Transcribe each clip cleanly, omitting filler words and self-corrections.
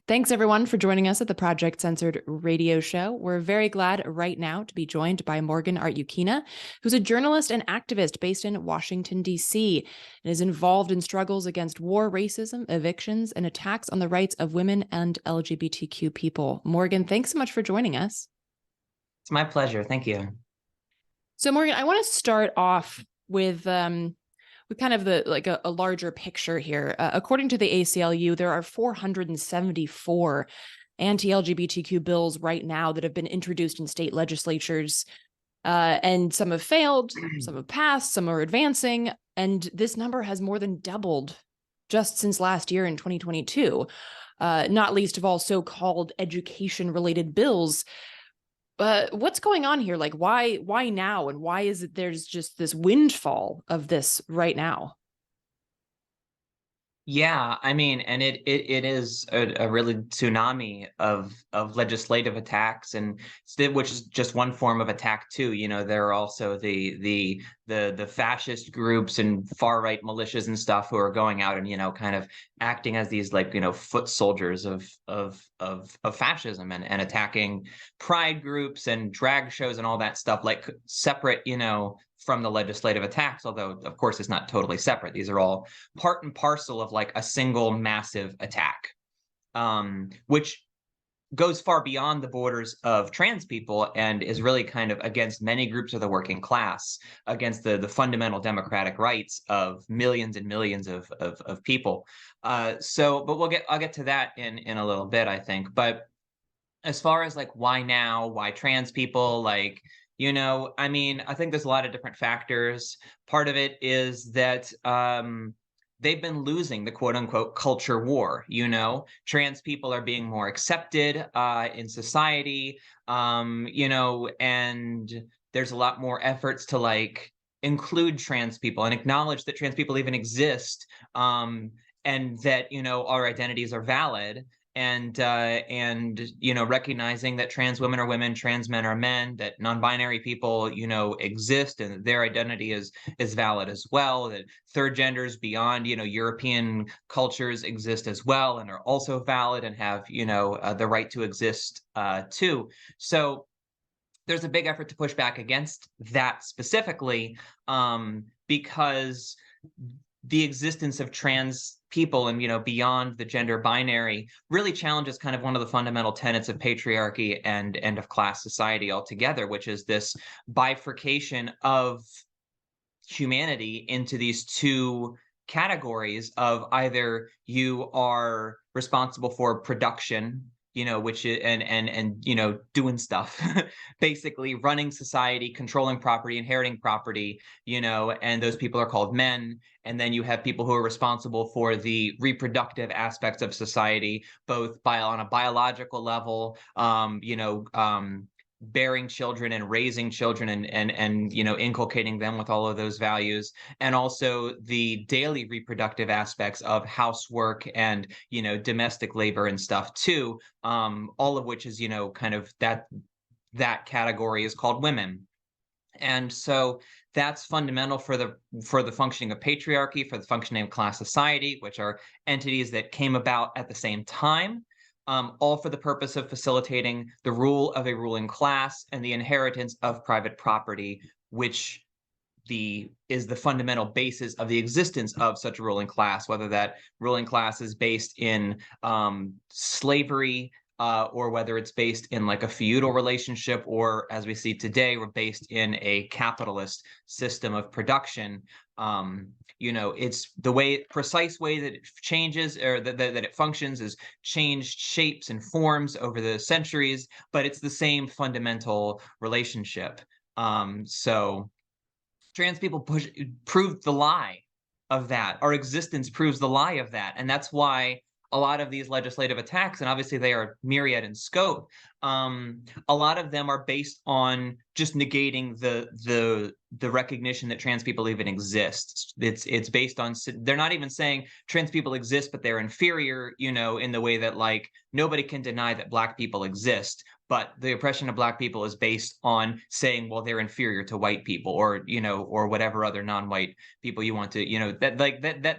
Thanks, everyone, for joining us at the Project Censored radio show. We're very glad right now to be joined by Morgan Artyukhina, who's a journalist and activist based in Washington, D.C., and is involved in struggles against war, racism, evictions, and attacks on the rights of women and LGBTQ people. Morgan, thanks so much for joining us. It's my pleasure. Thank you. So, Morgan, I want to start off with kind of a larger picture here. According to the ACLU, there are 474 anti-LGBTQ bills right now that have been introduced in state legislatures, and some have failed, some have passed, some are advancing, and this number has more than doubled just since last year in 2022, not least of all so-called education-related bills. What's going on here? Like, why now? And why is it there's just this windfall of this right now? Yeah, I mean, and it is a really tsunami of legislative attacks, and which is just one form of attack too. There are also the fascist groups and far right militias and stuff who are going out and kind of acting as these foot soldiers of fascism and attacking pride groups and drag shows and all that stuff, like separate from the legislative attacks, although of course it's not totally separate. These are all part and parcel of like a single massive attack, which goes far beyond the borders of trans people and is really kind of against many groups of the working class, against the fundamental democratic rights of millions and millions of people. But I'll get to that in a little bit, I think. But as far as like why now, why trans people, I mean, I think there's a lot of different factors. Part of it is that they've been losing the quote unquote culture war. Trans people are being more accepted in society, and there's a lot more efforts to like include trans people and acknowledge that trans people even exist, and that our identities are valid. And recognizing that trans women are women, trans men are men, that non-binary people exist and their identity is valid as well, that third genders beyond European cultures exist as well and are also valid and have the right to exist too. So there's a big effort to push back against that specifically, because the existence of trans people and beyond the gender binary really challenges kind of one of the fundamental tenets of patriarchy and of class society altogether, which is this bifurcation of humanity into these two categories of either you are responsible for production, which is and doing stuff, basically running society, controlling property, inheriting property, and those people are called men. And then you have people who are responsible for the reproductive aspects of society, both on a biological level, bearing children and raising children and inculcating them with all of those values, and also the daily reproductive aspects of housework and domestic labor and stuff too, all of which is kind of that category is called women. And so that's fundamental for the functioning of patriarchy, for the functioning of class society, which are entities that came about at the same time, all for the purpose of facilitating the rule of a ruling class and the inheritance of private property, which is the fundamental basis of the existence of such a ruling class, whether that ruling class is based in slavery, or whether it's based in like a feudal relationship, or as we see today, we're based in a capitalist system of production. It's the precise way that it changes, or that it functions, is changed shapes and forms over the centuries, but it's the same fundamental relationship. So trans people proved the lie of that. Our existence proves the lie of that. And that's why a lot of these legislative attacks, and obviously they are myriad in scope, a lot of them are based on just negating the recognition that trans people even exist. It's based on, they're not even saying trans people exist, but they're inferior, in the way that like nobody can deny that Black people exist, but the oppression of Black people is based on saying, well, they're inferior to white people, or or whatever other non-white people you want to,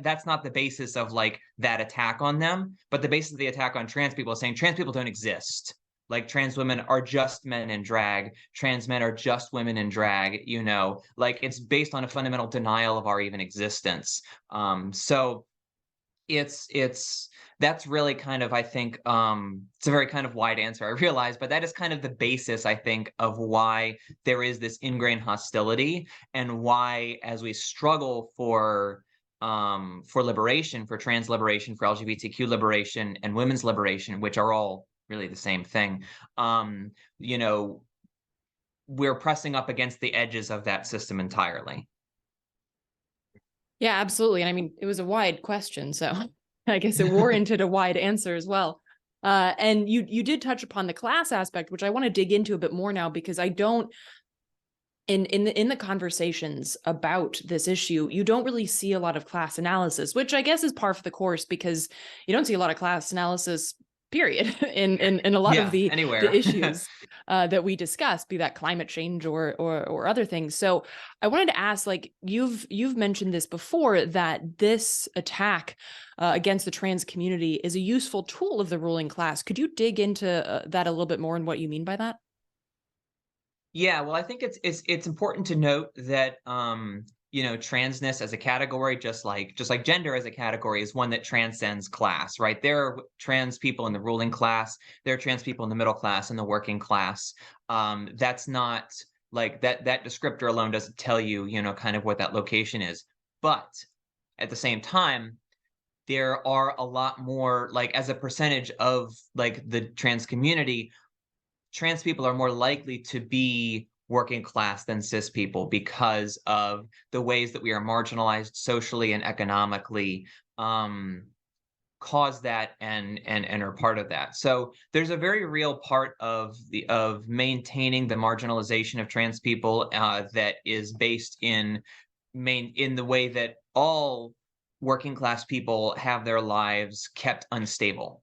that's not the basis of like that attack on them. But the basis of the attack on trans people is saying trans people don't exist. Like trans women are just men in drag, trans men are just women in drag, like it's based on a fundamental denial of our even existence. So it's that's really kind of, I think, it's a very kind of wide answer, I realize, but that is kind of the basis, I think, of why there is this ingrained hostility, and why, as we struggle for liberation, for trans liberation, for LGBTQ liberation, and women's liberation, which are all really the same thing, you know we're pressing up against the edges of that system entirely. Yeah, absolutely. And I mean, it was a wide question, so I guess it warranted a wide answer as well. And you did touch upon the class aspect, which I want to dig into a bit more now, because I don't, in the conversations about this issue, you don't really see a lot of class analysis, which I guess is par for the course, because you don't see a lot of class analysis, period, in a lot of the anywhere. issues that we discuss, be that climate change or other things. So I wanted to ask, like, you've mentioned this before, that this attack against the trans community is a useful tool of the ruling class. Could you dig into that a little bit more and what you mean by that? Yeah, well, I think it's important to note that transness as a category, just like gender as a category, is one that transcends class, right? There are trans people in the ruling class, there are trans people in the middle class and the working class. That's not like that descriptor alone doesn't tell you, kind of what that location is. But at the same time, there are a lot more, like, as a percentage of like the trans community, trans people are more likely to be working class than cis people, because of the ways that we are marginalized socially and economically, um, cause that, and are part of that. So there's a very real part of maintaining the marginalization of trans people, that is based in the way that all working class people have their lives kept unstable,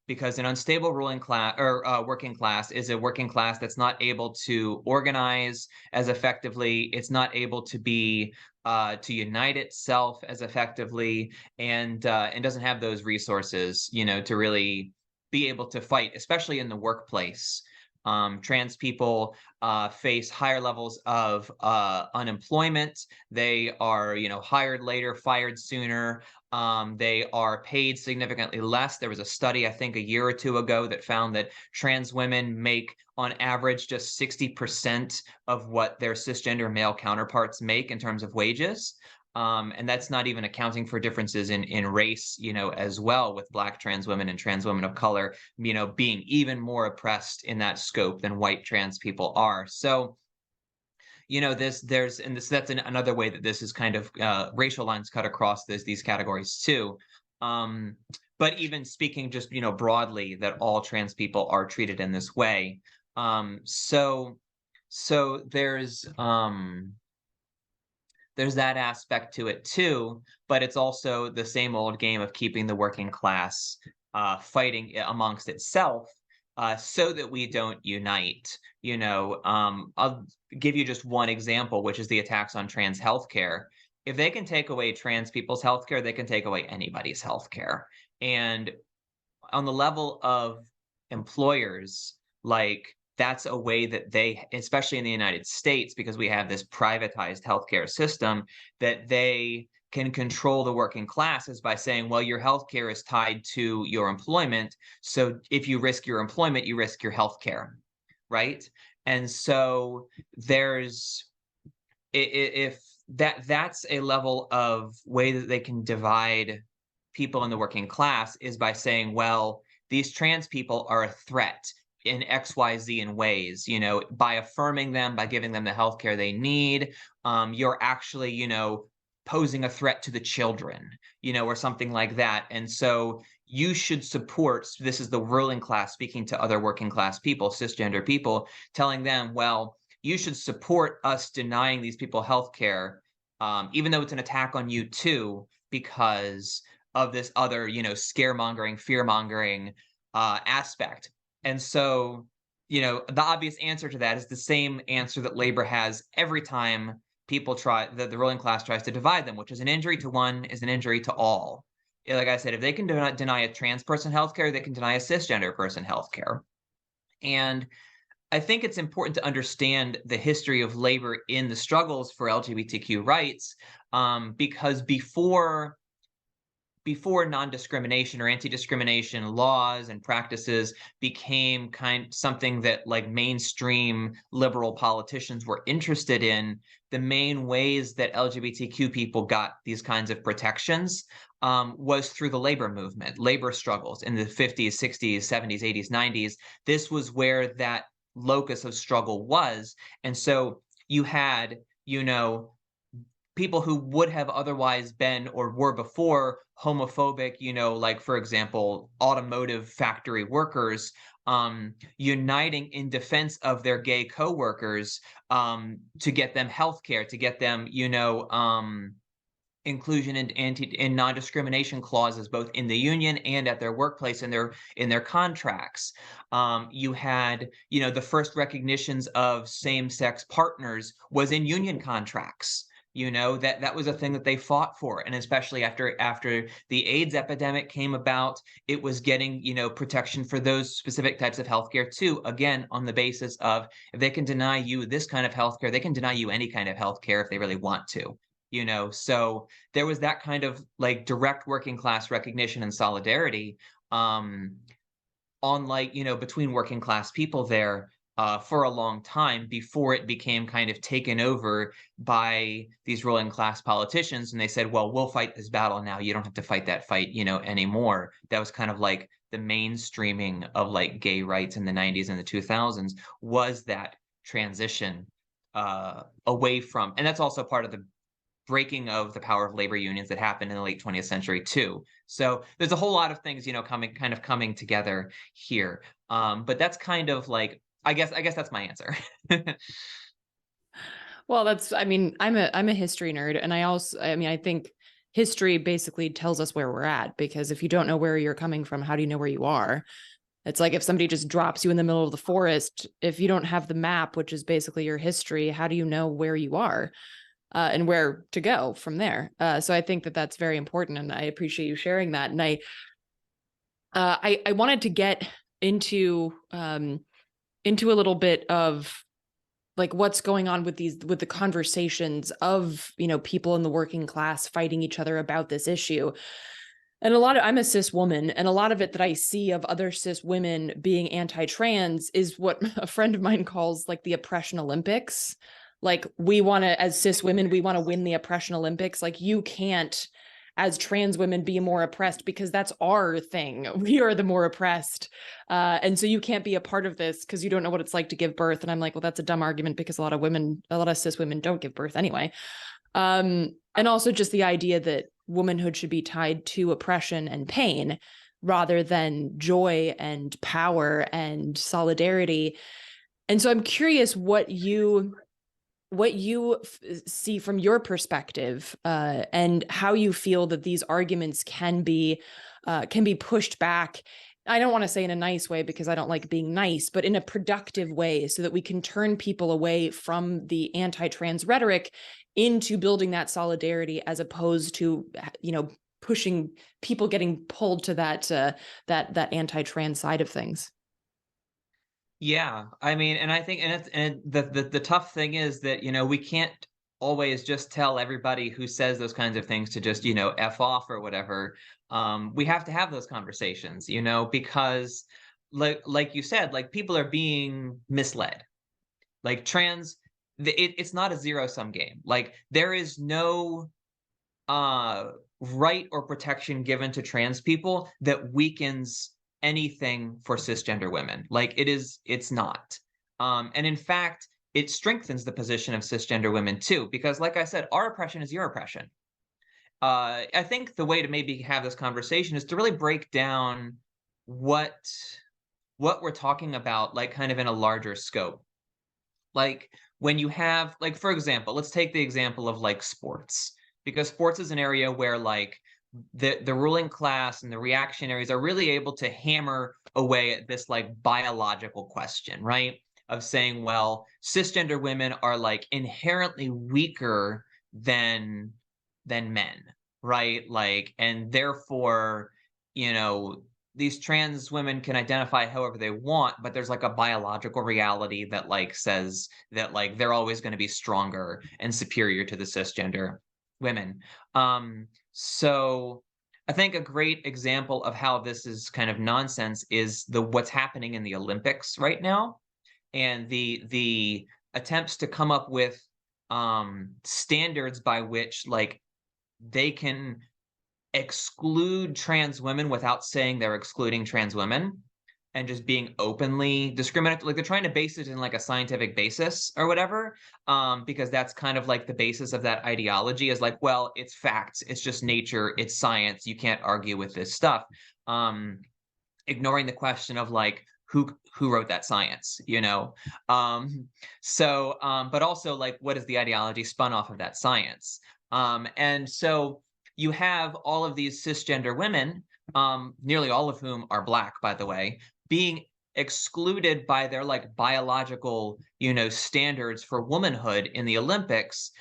because an unstable ruling class, or working class, is a working class that's not able to organize as effectively. It's not able to be to unite itself as effectively, and doesn't have those resources, to really be able to fight, especially in the workplace. Trans people face higher levels of unemployment. They are, hired later, fired sooner. They are paid significantly less. There was a study, I think, a year or two ago that found that trans women make, on average, just 60% of what their cisgender male counterparts make in terms of wages. And that's not even accounting for differences in race, as well, with Black trans women and trans women of color, being even more oppressed in that scope than white trans people are. So, that's another way that this is kind of, racial lines cut across these categories too. Um, but even speaking just, broadly, that all trans people are treated in this way. So there's that aspect to it too, but it's also the same old game of keeping the working class fighting amongst itself, so that we don't unite. I'll give you just one example, which is the attacks on trans healthcare. If they can take away trans people's healthcare, they can take away anybody's healthcare. And on the level of employers, like, that's a way that they, especially in the United States, because we have this privatized healthcare system, that they can control the working classes by saying, well, your healthcare is tied to your employment. So if you risk your employment, you risk your healthcare, right? And so there's, if that's a level of way that they can divide people in the working class, is by saying, well, these trans people are a threat in XYZ in ways, by affirming them, by giving them the healthcare they need, you're actually, posing a threat to the children, or something like that. And so you should support, this is the ruling class speaking to other working class people, cisgender people, telling them, well, you should support us denying these people healthcare, even though it's an attack on you too, because of this other, scaremongering, fear-mongering aspect. And so the obvious answer to that is the same answer that labor has every time people try the ruling class tries to divide them, which is an injury to one is an injury to all. Like I said, if they can deny a trans person healthcare, they can deny a cisgender person healthcare. And I think it's important to understand the history of labor in the struggles for LGBTQ rights, because before non-discrimination or anti-discrimination laws and practices became something that like mainstream liberal politicians were interested in, the main ways that LGBTQ people got these kinds of protections was through the labor movement, labor struggles in the 50s, 60s, 70s, 80s, 90s. This was where that locus of struggle was. And so you had, people who would have otherwise been or were before homophobic, like, for example, automotive factory workers, uniting in defense of their gay coworkers, to get them healthcare, to get them, inclusion in non-discrimination clauses, both in the union and at their workplace, in their contracts. You had, the first recognitions of same-sex partners was in union contracts. That was a thing that they fought for, and especially after the AIDS epidemic came about, it was getting protection for those specific types of healthcare too. Again, on the basis of, if they can deny you this kind of healthcare, they can deny you any kind of healthcare if they really want to. So there was that kind of like direct working class recognition and solidarity, between working class people there, for a long time before it became kind of taken over by these ruling class politicians. And they said, well, we'll fight this battle now. You don't have to fight that fight, anymore. That was kind of like the mainstreaming of like gay rights in the 90s and the 2000s, was that transition away from, and that's also part of the breaking of the power of labor unions that happened in the late 20th century too. So there's a whole lot of things, coming together here. But that's kind of like, I guess that's my answer. Well, I'm a history nerd, and I think history basically tells us where we're at, because if you don't know where you're coming from, how do you know where you are? It's like if somebody just drops you in the middle of the forest, if you don't have the map, which is basically your history, how do you know where you are? And where to go from there. So I think that that's very important, and I appreciate you sharing that. And I wanted to get into a little bit of like what's going on with the conversations of people in the working class fighting each other about this issue. And I'm a cis woman, and a lot of it that I see of other cis women being anti-trans is what a friend of mine calls like the oppression Olympics. Like, we want to, as cis women, we want to win the oppression Olympics. Like, you can't, as trans women, be more oppressed because that's our thing. We are the more oppressed. And so you can't be a part of this because you don't know what it's like to give birth. And I'm like, well, that's a dumb argument, because a lot of cis women don't give birth anyway. And also just the idea that womanhood should be tied to oppression and pain rather than joy and power and solidarity. And so I'm curious what you see from your perspective, and how you feel that these arguments can be pushed back. I don't want to say in a nice way, because I don't like being nice, but in a productive way, so that we can turn people away from the anti-trans rhetoric into building that solidarity, as opposed to, pushing people getting pulled to that anti-trans side of things. Yeah, I mean, and I think, the tough thing is that we can't always just tell everybody who says those kinds of things to just f off or whatever. We have to have those conversations, because like you said, like, people are being misled. Like, it's not a zero-sum game. Like, there is no right or protection given to trans people that weakens anything for cisgender women. Like, it's not. And in fact, it strengthens the position of cisgender women too, because like I said, our oppression is your oppression. I think the way to maybe have this conversation is to really break down what we're talking about, like, kind of in a larger scope. Like, when you have, like, for example, let's take the example of like sports, because sports is an area where like the ruling class and the reactionaries are really able to hammer away at this like biological question, right? Of saying, well, cisgender women are like inherently weaker than men, right? Like, and therefore, you know, these trans women can identify however they want, but there's like a biological reality that like says that like they're always going to be stronger and superior to the cisgender women. So I think a great example of how this is kind of nonsense is the what's happening in the Olympics right now, and the attempts to come up with standards by which like they can exclude trans women without saying they're excluding trans women, and just being openly discriminatory. Like they're trying to base it in like a scientific basis or whatever, because that's kind of like the basis of that ideology is like, well, it's facts, it's just nature, it's science, you can't argue with this stuff. Ignoring the question of like who wrote that science, you know? But also like what is the ideology spun off of that science? And so you have all of these cisgender women, nearly all of whom are Black, by the way, being excluded by their like biological, you know, standards for womanhood in the Olympics.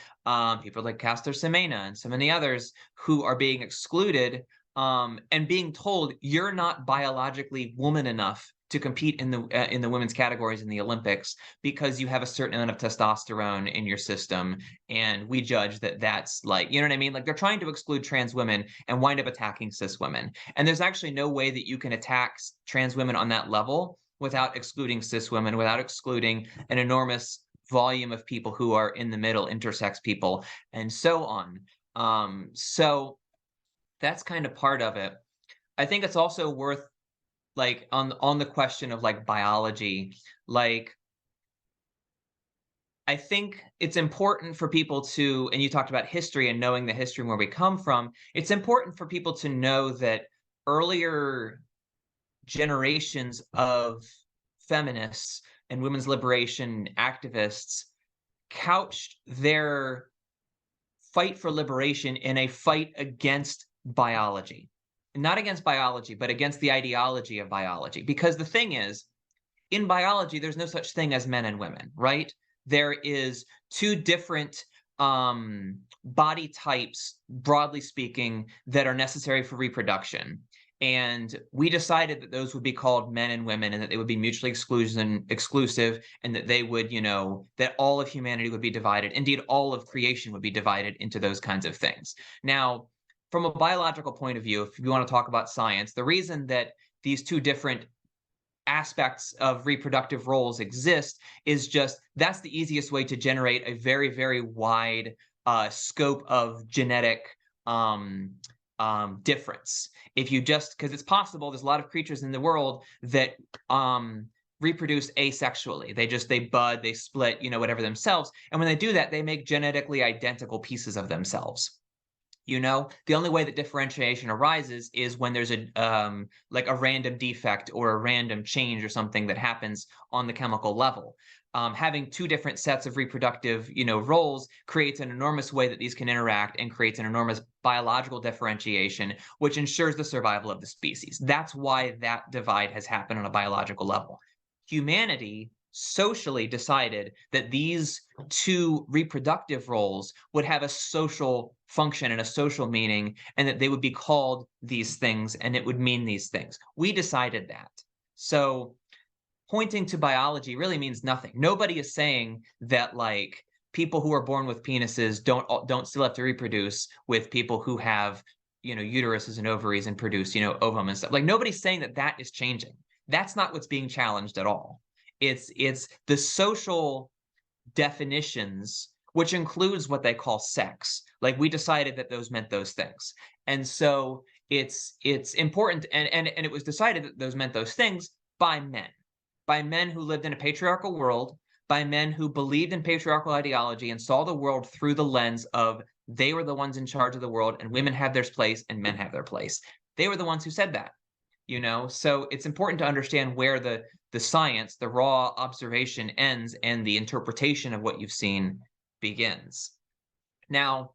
People like Caster Semenya and some of the others who are being excluded, and being told you're not biologically woman enough to compete in the women's categories in the Olympics because you have a certain amount of testosterone in your system, and we judge that that's like, you know what I mean? Like they're trying to exclude trans women and wind up attacking cis women, and there's actually no way that you can attack trans women on that level without excluding cis women, without excluding an enormous volume of people who are in the middle, intersex people, and so on. So that's kind of part of it. I think it's also worth like on the question of like biology, like I think it's important for people to, and you talked about history and knowing the history and where we come from, it's important for people to know that earlier generations of feminists and women's liberation activists couched their fight for liberation in a fight against biology. Not against biology, but against the ideology of biology. Because the thing is, in biology, there's no such thing as men and women, right? There is two different body types, broadly speaking, that are necessary for reproduction. And we decided that those would be called men and women, and that they would be mutually exclusive, and that they would, you know, that all of humanity would be divided. Indeed, all of creation would be divided into those kinds of things. Now, from a biological point of view, if you want to talk about science, the reason that these two different aspects of reproductive roles exist is just that's the easiest way to generate a very, very wide scope of genetic difference. If you just, because it's possible, there's a lot of creatures in the world that reproduce asexually. They bud, they split, you know, whatever themselves. And when they do that, they make genetically identical pieces of themselves. You know, the only way that differentiation arises is when there's a like a random defect or a random change or something that happens on the chemical level. Having two different sets of reproductive, you know, roles creates an enormous way that these can interact and creates an enormous biological differentiation, which ensures the survival of the species. That's why that divide has happened on a biological level. Humanity socially decided that these two reproductive roles would have a social function and a social meaning, and that they would be called these things and it would mean these things. We decided that. So pointing to biology really means nothing. Nobody is saying that like people who are born with penises don't still have to reproduce with people who have, you know, uteruses and ovaries and produce, you know, ovum and stuff. Like nobody's saying that that is changing. That's not what's being challenged at all. It's the social definitions, which includes what they call sex. Like we decided that those meant those things. And so it's important, and it was decided that those meant those things by men who lived in a patriarchal world, by men who believed in patriarchal ideology and saw the world through the lens of they were the ones in charge of the world, and women have their place and men have their place. They were the ones who said that. You know, so it's important to understand where the science, the raw observation ends and the interpretation of what you've seen begins. Now,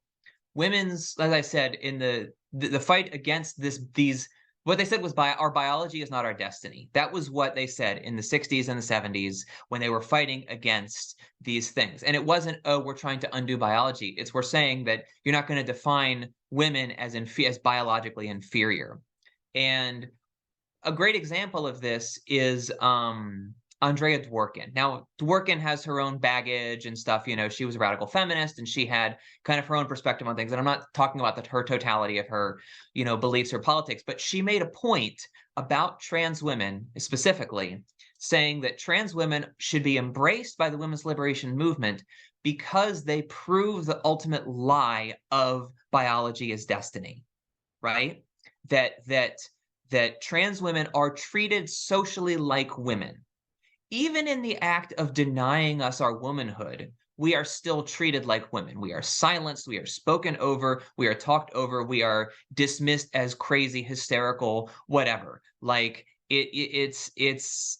women's, as I said, in the fight against these What they said was our biology is not our destiny. That was what they said in the 60s and the 70s when they were fighting against these things. And it wasn't, oh, we're trying to undo biology. It's we're saying that you're not going to define women as biologically inferior. And a great example of this is Andrea Dworkin. Now, Dworkin has her own baggage and stuff. You know, she was a radical feminist and she had kind of her own perspective on things. And I'm not talking about her totality of her, you know, beliefs or politics, but she made a point about trans women specifically, saying that trans women should be embraced by the women's liberation movement because they prove the ultimate lie of biology as destiny, right? That trans women are treated socially like women. Even in the act of denying us our womanhood, we are still treated like women. We are silenced, we are spoken over, we are talked over, we are dismissed as crazy, hysterical, whatever. Like it's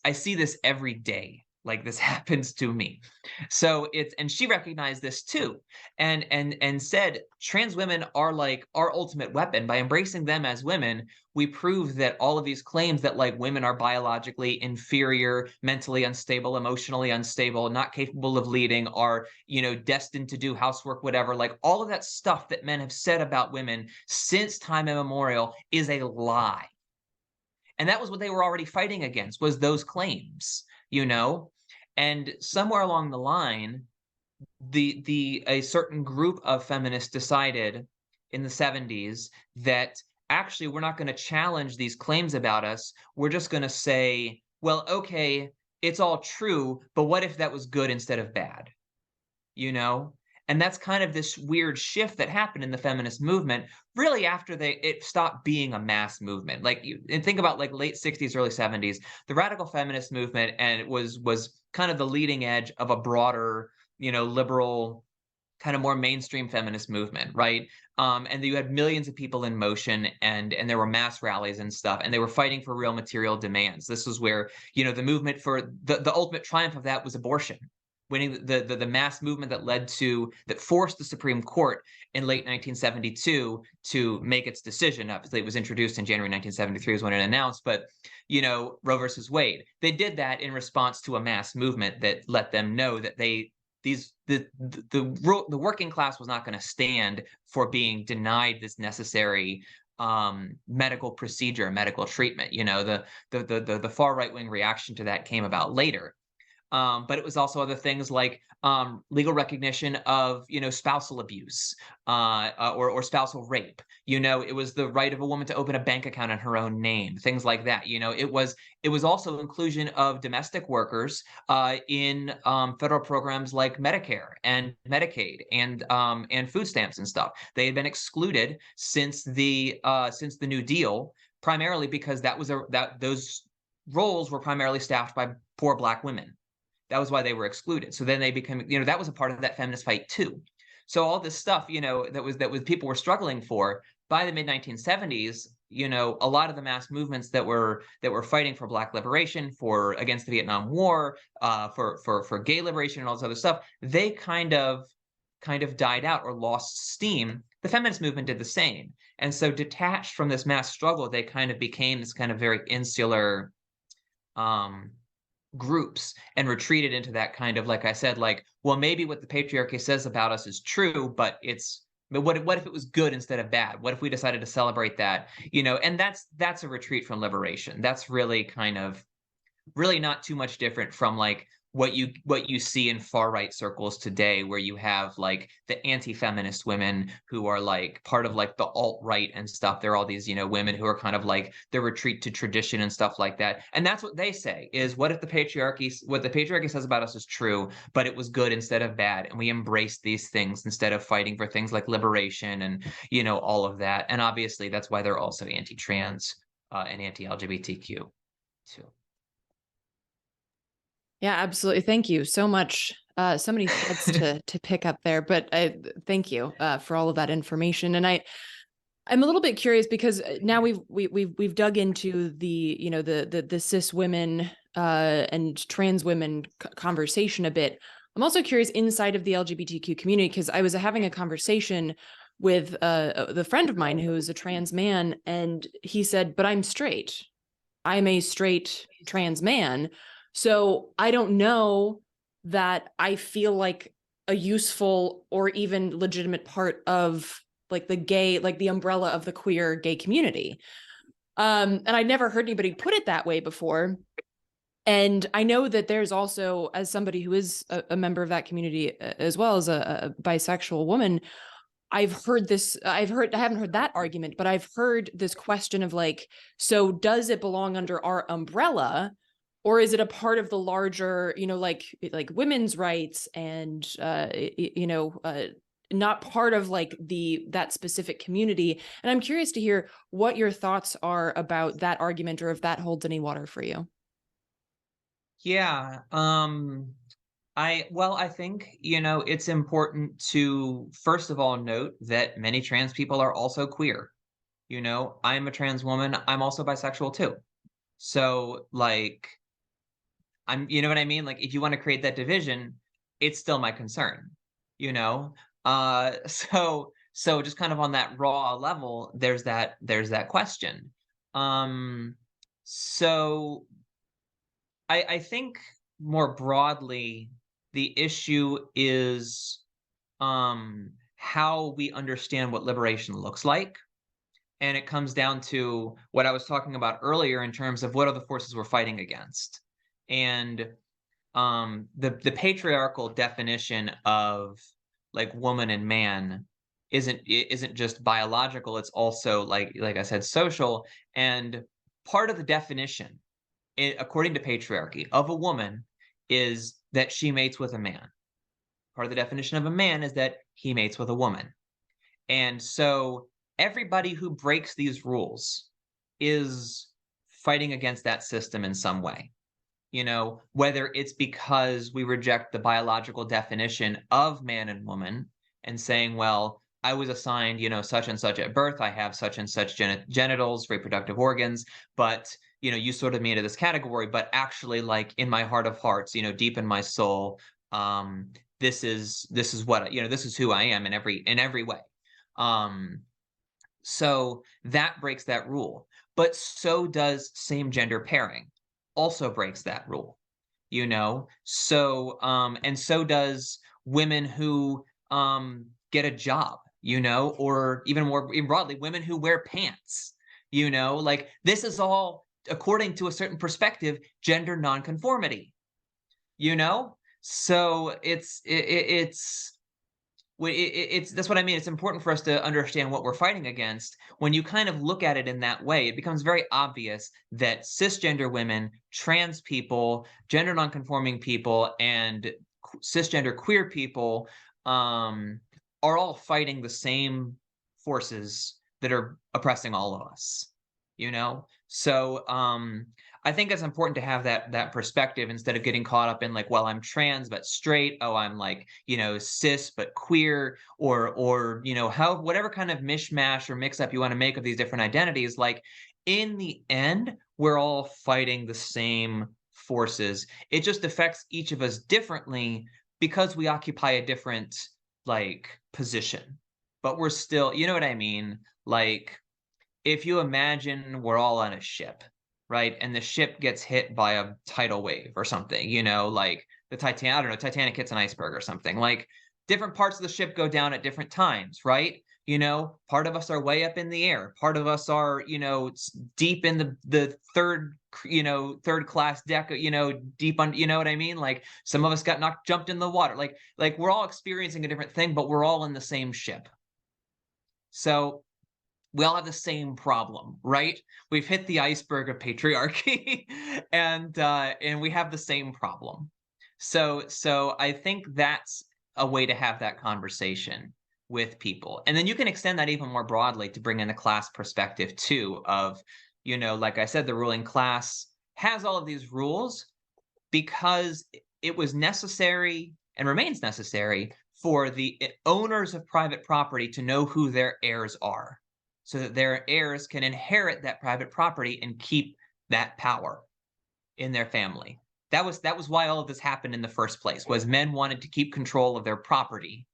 I see this every day. Like this happens to me. So and she recognized this too, and said trans women are like our ultimate weapon. By embracing them as women, we prove that all of these claims that like women are biologically inferior, mentally unstable, emotionally unstable, not capable of leading, are, you know, destined to do housework, whatever, like all of that stuff that men have said about women since time immemorial is a lie. And that was what they were already fighting against, was those claims, you know? And somewhere along the line, a certain group of feminists decided in the 70s that actually we're not going to challenge these claims about us. We're just going to say, well, okay, it's all true, but what if that was good instead of bad? You know? And that's kind of this weird shift that happened in the feminist movement, really after it stopped being a mass movement. Like and think about like late 60s, early 70s, the radical feminist movement, and it was kind of the leading edge of a broader, you know, liberal, kind of more mainstream feminist movement, right? And you had millions of people in motion, and there were mass rallies and stuff, and they were fighting for real material demands. This was where, you know, the movement for the ultimate triumph of that was abortion, winning the mass movement that forced the Supreme Court in late 1972 to make its decision. Obviously, it was introduced in January 1973 is when it announced, but, you know, Roe versus Wade. They did that in response to a mass movement that let them know that the working class was not going to stand for being denied this necessary medical procedure, medical treatment. You know, the far right wing reaction to that came about later. But it was also other things like legal recognition of, you know, spousal abuse or spousal rape. You know, it was the right of a woman to open a bank account in her own name, things like that. You know, it was also inclusion of domestic workers in federal programs like Medicare and Medicaid and food stamps and stuff. They had been excluded since the New Deal, primarily because those roles were primarily staffed by poor Black women. That was why they were excluded. So then they became, you know, that was a part of that feminist fight too. So all this stuff, you know, that was people were struggling for. By the mid 1970s, you know, a lot of the mass movements that were fighting for Black liberation, for against the Vietnam War, for gay liberation and all this other stuff, they kind of died out or lost steam. The feminist movement did the same. And so detached from this mass struggle, they kind of became this kind of very insular groups and retreated into that kind of, like I said, like, well, maybe what the patriarchy says about us is true, but what if it was good instead of bad? What if we decided to celebrate that? You know, and that's a retreat from liberation. That's really kind of really not too much different from like what you see in far right circles today, where you have like the anti-feminist women who are like part of like the alt-right and stuff. There are all these, you know, women who are kind of like the retreat to tradition and stuff like that. And that's what they say is, what the patriarchy says about us is true, but it was good instead of bad. And we embrace these things instead of fighting for things like liberation and, you know, all of that. And obviously that's why they're also anti-trans and anti-LGBTQ too. Yeah, absolutely. Thank you so much. So many threads to pick up there, but thank you for all of that information. And I'm a little bit curious because now we've dug into the, you know, the cis women and trans women conversation a bit. I'm also curious inside of the LGBTQ community, because I was having a conversation with the friend of mine who is a trans man, and he said, "But I'm straight. I'm a straight trans man. So I don't know that I feel like a useful or even legitimate part of like the gay, like the umbrella of the queer gay community." And I'd never heard anybody put it that way before. And I know that there's also, as somebody who is a member of that community, as well as a bisexual woman, I've heard this, I haven't heard that argument, but I've heard this question of like, so does it belong under our umbrella, or is it a part of the larger, like women's rights and, not part of like that specific community? And I'm curious to hear what your thoughts are about that argument, or if that holds any water for you. Yeah. I think, it's important to first of all note that many trans people are also queer. I'm a trans woman. I'm also bisexual too. So like you know what I mean? Like if you want to create that division, it's still my concern, you know? So just kind of on that raw level, there's that question. Um so I think more broadly, the issue is how we understand what liberation looks like. And it comes down to what I was talking about earlier in terms of what are the forces we're fighting against. And the patriarchal definition of like woman and man isn't just biological, it's also like I said, social. And part of the definition, according to patriarchy, of a woman is that she mates with a man. Part of the definition of a man is that he mates with a woman. And so everybody who breaks these rules is fighting against that system in some way. Whether it's because we reject the biological definition of man and woman and saying, well, I was assigned, such and such at birth, I have such and such genitals, reproductive organs, but you sorted me into this category, but actually, like in my heart of hearts, deep in my soul, this is what this is who I am in every way. So that breaks that rule, but so does same gender pairing, also breaks that rule. So and so does women who get a job, or even more broadly, women who wear pants. Like this is all, according to a certain perspective, gender nonconformity. So it's that's what I mean. It's important for us to understand what we're fighting against. When you kind of look at it in that way, it becomes very obvious that cisgender women, trans people, gender nonconforming people, and cisgender queer people are all fighting the same forces that are oppressing all of us. So I think it's important to have that perspective instead of getting caught up in like, well, I'm trans but straight. Oh, I'm like, cis but queer, or how whatever kind of mishmash or mix up you want to make of these different identities. Like in the end, we're all fighting the same forces. It just affects each of us differently because we occupy a different like position. But we're still, you know what I mean? Like if you imagine we're all on a ship, right? And the ship gets hit by a tidal wave or something, like the Titanic, I don't know, Titanic hits an iceberg or something. Like different parts of the ship go down at different times, right? Part of us are way up in the air. Part of us are, deep in the third class deck, deep on, you know what I mean? Like some of us got jumped in the water. Like we're all experiencing a different thing, but we're all in the same ship. So we all have the same problem, right? We've hit the iceberg of patriarchy, and we have the same problem. So I think that's a way to have that conversation with people, and then you can extend that even more broadly to bring in the class perspective too. Of like I said, the ruling class has all of these rules because it was necessary and remains necessary for the owners of private property to know who their heirs are, so that their heirs can inherit that private property and keep that power in their family. That was why all of this happened in the first place, was men wanted to keep control of their property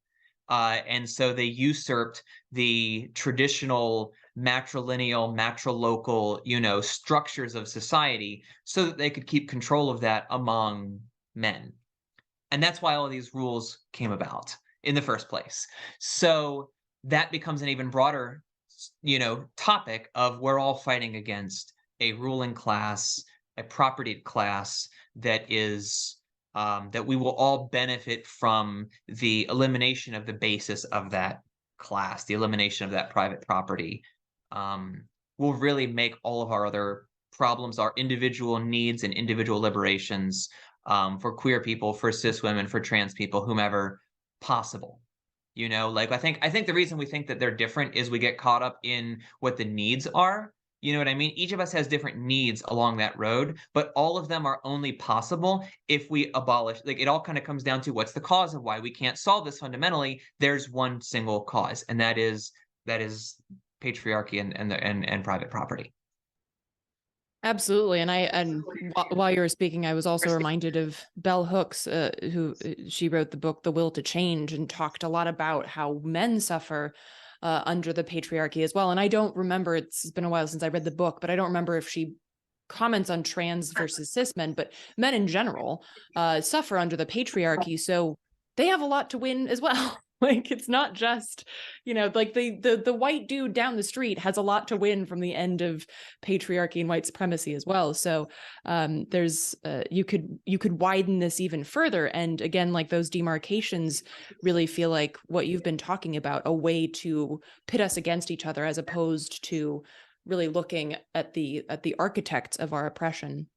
And so they usurped the traditional matrilineal, matrilocal, structures of society so that they could keep control of that among men. And that's why all of these rules came about in the first place. So that becomes an even broader, topic of we're all fighting against a ruling class, a propertied class that is that we will all benefit from the elimination of the basis of that class, the elimination of that private property, um, will really make all of our other problems, our individual needs and individual liberations, for queer people, for cis women, for trans people, whomever, possible. Like I think the reason we think that they're different is we get caught up in what the needs are. You know what I mean? Each of us has different needs along that road, but all of them are only possible if we abolish. Like, it all kind of comes down to what's the cause of why we can't solve this fundamentally. There's one single cause, and that is patriarchy and private property. Absolutely. While you were speaking, I was also reminded of Bell Hooks, who she wrote the book The Will to Change, and talked a lot about how men suffer under the patriarchy as well. And I don't remember, it's been a while since I read the book, but I don't remember if she comments on trans versus cis men, but men in general suffer under the patriarchy. So they have a lot to win as well. Like, it's not just, like the white dude down the street has a lot to win from the end of patriarchy and white supremacy as well. So there's you could widen this even further. And again, like, those demarcations really feel like what you've been talking about, a way to pit us against each other, as opposed to really looking at the architects of our oppression.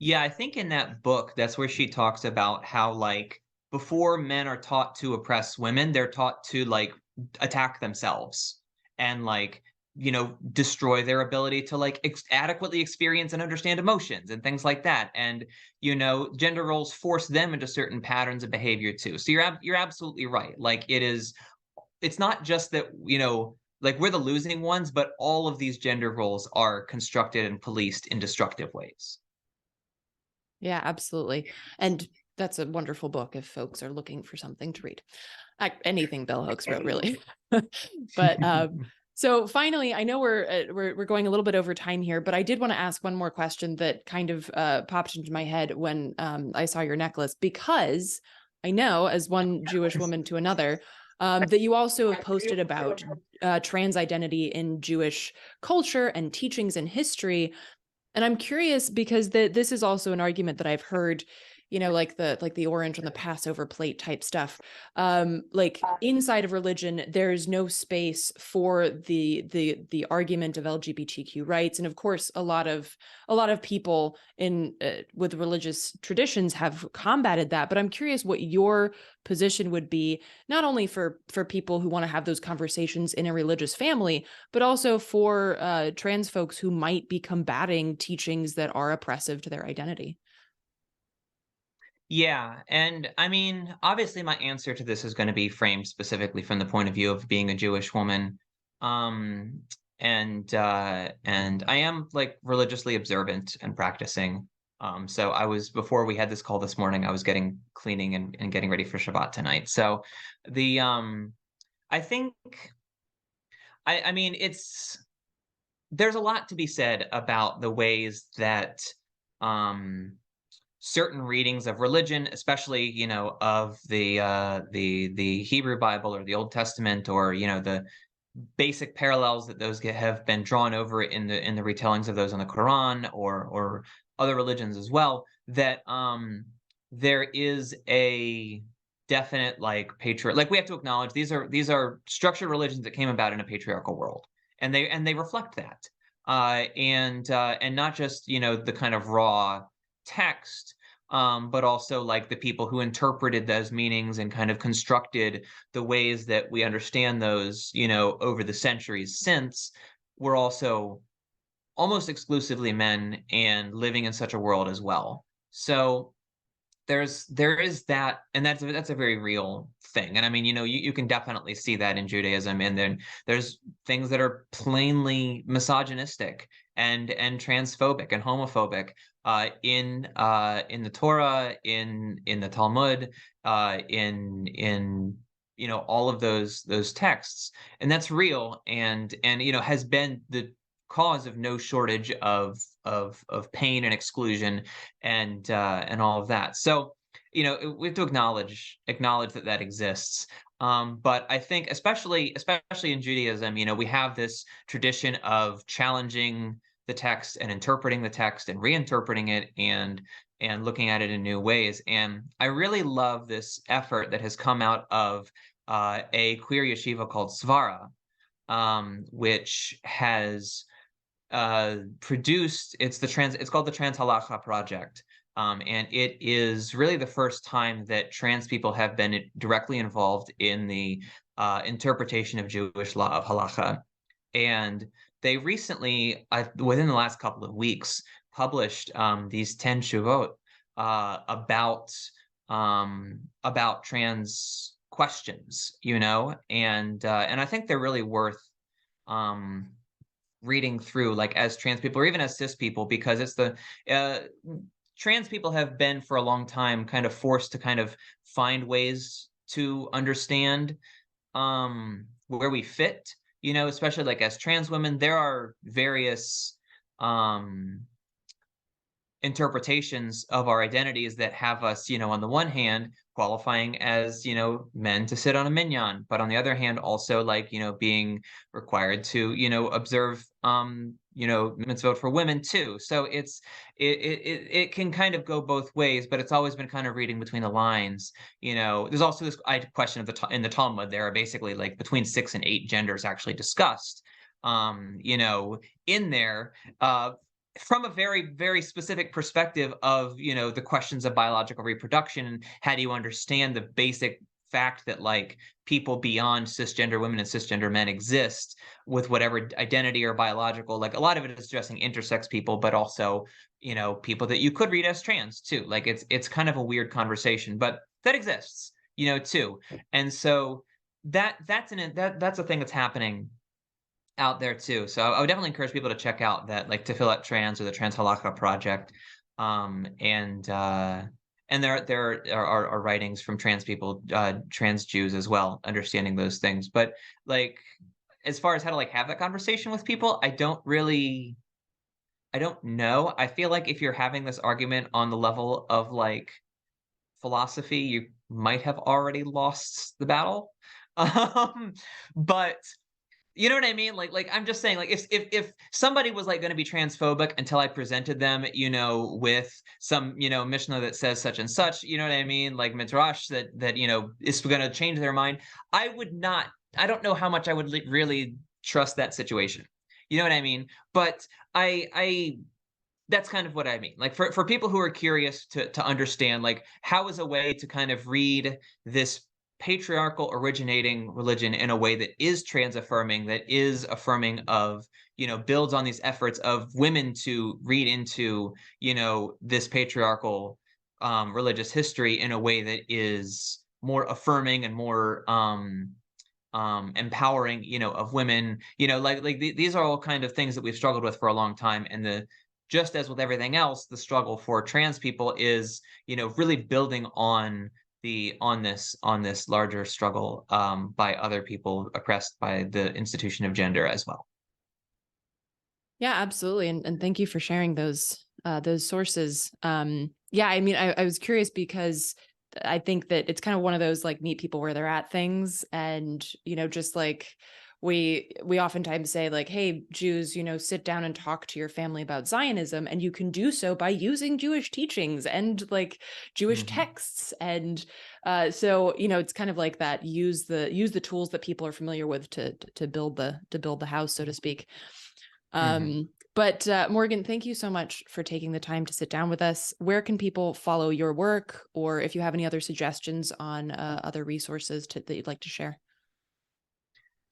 Yeah, I think in that book, that's where she talks about how, like, before men are taught to oppress women, they're taught to, like, attack themselves and, like, destroy their ability to, like, adequately experience and understand emotions and things like that. And, gender roles force them into certain patterns of behavior too. So you're absolutely right. Like, it's not just that, like, we're the losing ones, but all of these gender roles are constructed and policed in destructive ways. Yeah, absolutely. And that's a wonderful book if folks are looking for something to read. Anything Bell Hooks wrote, really. But so finally, I know we're going a little bit over time here, but I did want to ask one more question that kind of popped into my head when I saw your necklace, because I know, as one Jewish woman to another, that you also have posted about trans identity in Jewish culture and teachings and history. And I'm curious because this is also an argument that I've heard, like the orange on the Passover plate type stuff. Like, inside of religion, there's no space for the argument of LGBTQ rights, and of course, a lot of people in with religious traditions have combated that. But I'm curious what your position would be, not only for people who want to have those conversations in a religious family, but also for trans folks who might be combating teachings that are oppressive to their identity. Yeah, and I mean, obviously my answer to this is going to be framed specifically from the point of view of being a Jewish woman. Um and I am, like, religiously observant and practicing. So I was, before we had this call this morning, I was getting cleaning and getting ready for Shabbat tonight. So the I think I mean, there's a lot to be said about the ways that um certain readings of religion, especially, of the Hebrew Bible or the Old Testament, or, the basic parallels that those have been drawn over in the retellings of those in the Quran, or other religions as well, that there is a definite, like, like, we have to acknowledge these are structured religions that came about in a patriarchal world, and they reflect that, and not just, the kind of raw text, but also, like, the people who interpreted those meanings and kind of constructed the ways that we understand those, over the centuries since, were also almost exclusively men and living in such a world as well. So there is that, and that's a very real thing. And I mean, you can definitely see that in Judaism, and then there's things that are plainly misogynistic and transphobic and homophobic, in the Torah, in the Talmud, in all of those texts, and that's real, and has been the cause of no shortage of pain and exclusion and all of that. So we have to acknowledge that that exists. But I think especially in Judaism, we have this tradition of challenging the text and interpreting the text and reinterpreting it and looking at it in new ways. And I really love this effort that has come out of a queer yeshiva called Svara, which has produced it's called the Trans Halacha Project. And it is really the first time that trans people have been directly involved in the interpretation of Jewish law of halacha. And they recently, within the last couple of weeks, published these 10 shuvot about trans questions, and I think they're really worth um, reading through, like as trans people or even as cis people, because it's trans people have been for a long time kind of forced to kind of find ways to understand where we fit, especially like as trans women. There are various interpretations of our identities that have us, on the one hand, qualifying as, men to sit on a minyan, but on the other hand, also like, being required to, observe, mitzvot for women too. So it can kind of go both ways, but it's always been kind of reading between the lines. There's also this question of in the Talmud, there are basically like between 6 and 8 genders actually discussed, in there, from a very, very specific perspective of, the questions of biological reproduction, and how do you understand the basic fact that like people beyond cisgender women and cisgender men exist with whatever identity or biological, like a lot of it is addressing intersex people, but also, people that you could read as trans too. Like it's kind of a weird conversation, but that exists, too. And so that's a thing that's happening out there too. So I would definitely encourage people to check out that, like, to fill out trans or the Trans Halakha Project. And there are writings from trans people, trans Jews as well, understanding those things. But like, as far as how to like have that conversation with people, I don't know. I feel like if you're having this argument on the level of like philosophy, you might have already lost the battle. But you know what I mean? Like I'm just saying, like if somebody was like going to be transphobic until I presented them, with some, Mishnah that says such and such, you know what I mean? Like midrash that is going to change their mind. I would not. I don't know how much I would really trust that situation. You know what I mean? But I that's kind of what I mean. Like for people who are curious to understand, like how is a way to kind of read this patriarchal originating religion in a way that is trans affirming, that is affirming of, builds on these efforts of women to read into, this patriarchal religious history in a way that is more affirming and more empowering, of women, these are all kind of things that we've struggled with for a long time. And just as with everything else, the struggle for trans people is, really building on this larger struggle by other people oppressed by the institution of gender as well. Yeah, absolutely. And thank you for sharing those sources. Yeah, I mean, I was curious because I think that it's kind of one of those like meet people where they're at things. And, just like we oftentimes say like, hey, Jews, sit down and talk to your family about Zionism, and you can do so by using Jewish teachings and like Jewish texts. And so, it's kind of like that, use the tools that people are familiar with to build the house, so to speak. But Morgan, thank you so much for taking the time to sit down with us. Where can people follow your work, or if you have any other suggestions on other resources that you'd like to share?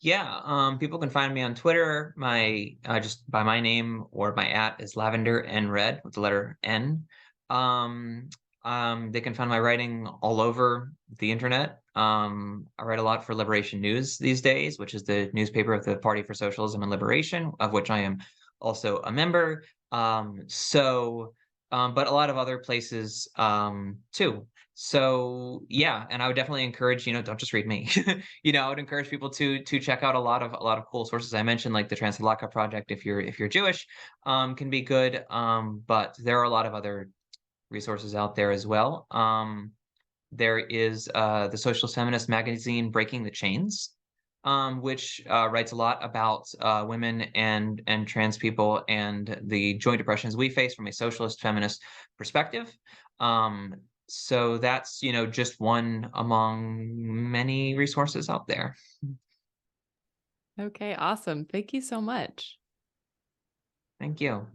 Yeah, people can find me on Twitter. My just by my name, or my @ is Lavender N Red with the letter N. They can find my writing all over the internet. I write a lot for Liberation News these days, which is the newspaper of the Party for Socialism and Liberation, of which I am also a member. But a lot of other places too. So yeah, and I would definitely encourage, don't just read me. I would encourage people to check out a lot of cool sources. I mentioned like the Translaka Project if you're Jewish, can be good. But there are a lot of other resources out there as well. There is the socialist feminist magazine Breaking the Chains, which writes a lot about women and trans people and the joint oppressions we face from a socialist feminist perspective. Um, so that's just one among many resources out there. Okay, awesome. Thank you so much. Thank you.